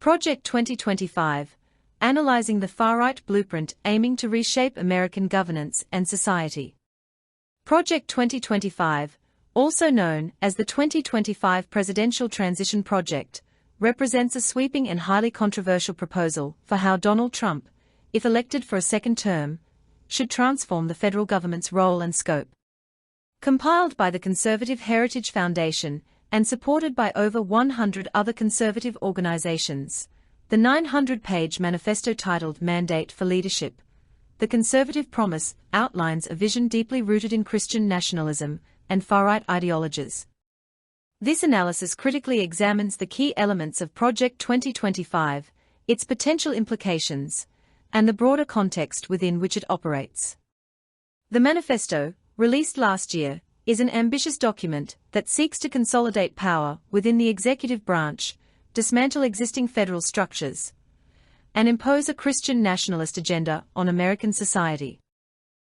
Project 2025, analyzing the far-right blueprint aiming to reshape American governance and society. Project 2025, also known as the 2025 Presidential Transition Project, represents a sweeping and highly controversial proposal for how Donald Trump, if elected for a second term, should transform the federal government's role and scope. Compiled by the Conservative Heritage Foundation and supported by over 100 other conservative organizations, the 900-page manifesto titled Mandate for Leadership, the Conservative Promise outlines a vision deeply rooted in Christian nationalism and far-right ideologies. This analysis critically examines the key elements of Project 2025, its potential implications, and the broader context within which it operates. The manifesto, released last year, is an ambitious document that seeks to consolidate power within the executive branch, dismantle existing federal structures, and impose a Christian nationalist agenda on American society.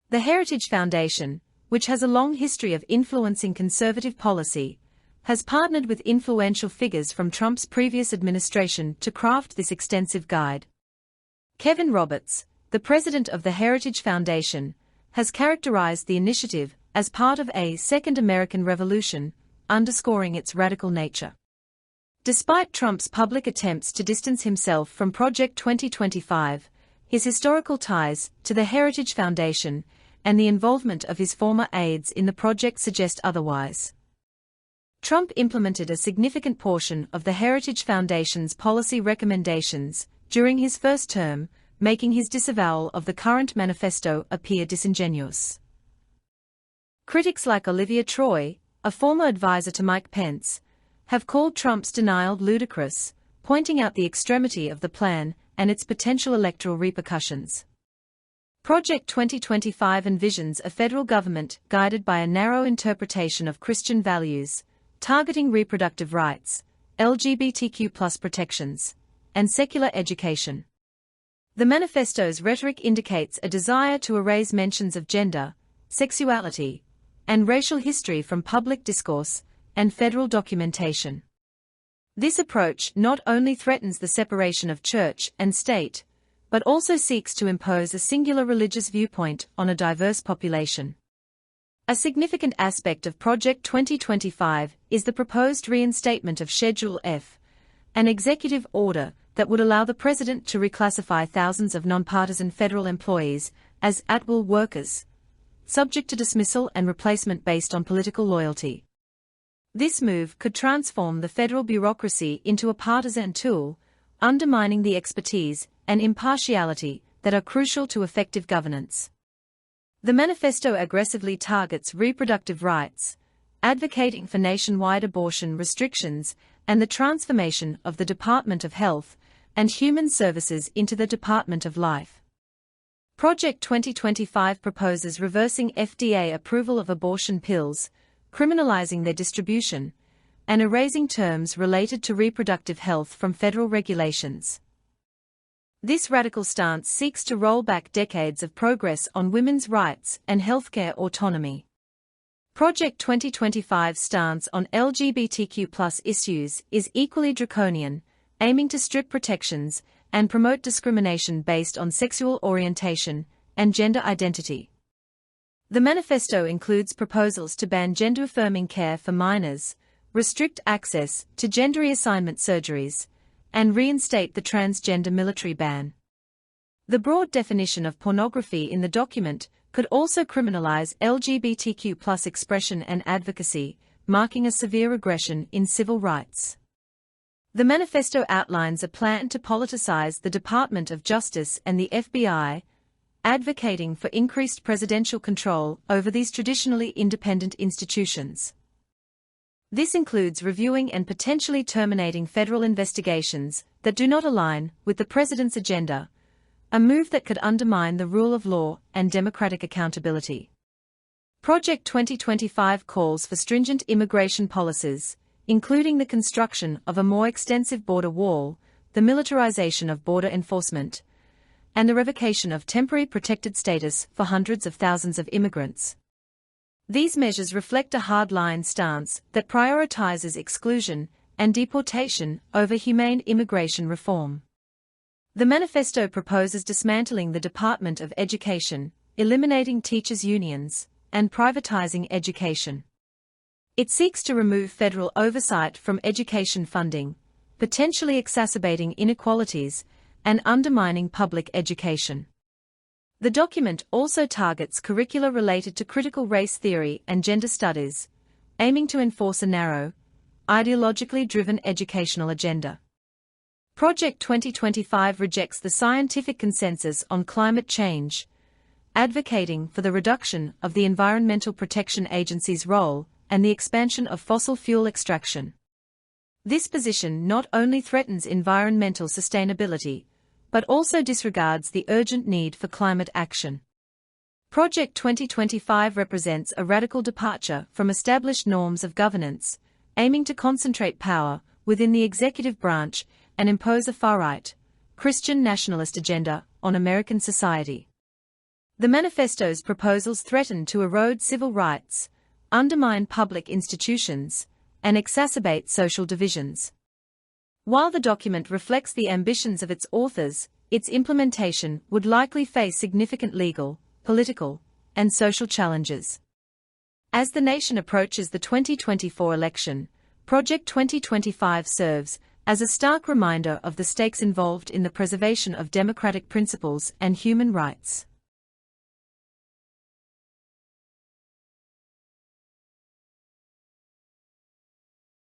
The Heritage Foundation, which has a long history of influencing conservative policy, has partnered with influential figures from Trump's previous administration to craft this extensive guide. Kevin Roberts, the president of the Heritage Foundation, has characterized the initiative as part of a Second American Revolution, underscoring its radical nature. Despite Trump's public attempts to distance himself from Project 2025, his historical ties to the Heritage Foundation and the involvement of his former aides in the project suggest otherwise. Trump implemented a significant portion of the Heritage Foundation's policy recommendations during his first term, making his disavowal of the current manifesto appear disingenuous. Critics like Olivia Troy, a former advisor to Mike Pence, have called Trump's denial ludicrous, pointing out the extremity of the plan and its potential electoral repercussions. Project 2025 envisions a federal government guided by a narrow interpretation of Christian values, targeting reproductive rights, LGBTQ+ protections, and secular education. The manifesto's rhetoric indicates a desire to erase mentions of gender, sexuality, and racial history from public discourse and federal documentation. This approach not only threatens the separation of church and state, but also seeks to impose a singular religious viewpoint on a diverse population. A significant aspect of Project 2025 is the proposed reinstatement of Schedule F, an executive order that would allow the president to reclassify thousands of nonpartisan federal employees as at-will workers, subject to dismissal and replacement based on political loyalty. This move could transform the federal bureaucracy into a partisan tool, undermining the expertise and impartiality that are crucial to effective governance. The manifesto aggressively targets reproductive rights, advocating for nationwide abortion restrictions and the transformation of the Department of Health and Human Services into the Department of Life. Project 2025 proposes reversing FDA approval of abortion pills, criminalizing their distribution, and erasing terms related to reproductive health from federal regulations. This radical stance seeks to roll back decades of progress on women's rights and healthcare autonomy. Project 2025's stance on LGBTQ+ issues is equally draconian, aiming to strip protections and promote discrimination based on sexual orientation and gender identity. The manifesto includes proposals to ban gender-affirming care for minors, restrict access to gender reassignment surgeries, and reinstate the transgender military ban. The broad definition of pornography in the document could also criminalize LGBTQ+ expression and advocacy, marking a severe regression in civil rights. The manifesto outlines a plan to politicize the Department of Justice and the FBI, advocating for increased presidential control over these traditionally independent institutions. This includes reviewing and potentially terminating federal investigations that do not align with the president's agenda, a move that could undermine the rule of law and democratic accountability. Project 2025 calls for stringent immigration policies, including the construction of a more extensive border wall, the militarization of border enforcement, and the revocation of temporary protected status for hundreds of thousands of immigrants. These measures reflect a hardline stance that prioritizes exclusion and deportation over humane immigration reform. The manifesto proposes dismantling the Department of Education, eliminating teachers' unions, and privatizing education. It seeks to remove federal oversight from education funding, potentially exacerbating inequalities and undermining public education. The document also targets curricula related to critical race theory and gender studies, aiming to enforce a narrow, ideologically driven educational agenda. Project 2025 rejects the scientific consensus on climate change, advocating for the reduction of the Environmental Protection Agency's role and the expansion of fossil fuel extraction. This position not only threatens environmental sustainability, but also disregards the urgent need for climate action. Project 2025 represents a radical departure from established norms of governance, aiming to concentrate power within the executive branch and impose a far-right, Christian nationalist agenda on American society. The manifesto's proposals threaten to erode civil rights, undermine public institutions, and exacerbate social divisions. While the document reflects the ambitions of its authors, its implementation would likely face significant legal, political, and social challenges. As the nation approaches the 2024 election, Project 2025 serves as a stark reminder of the stakes involved in the preservation of democratic principles and human rights.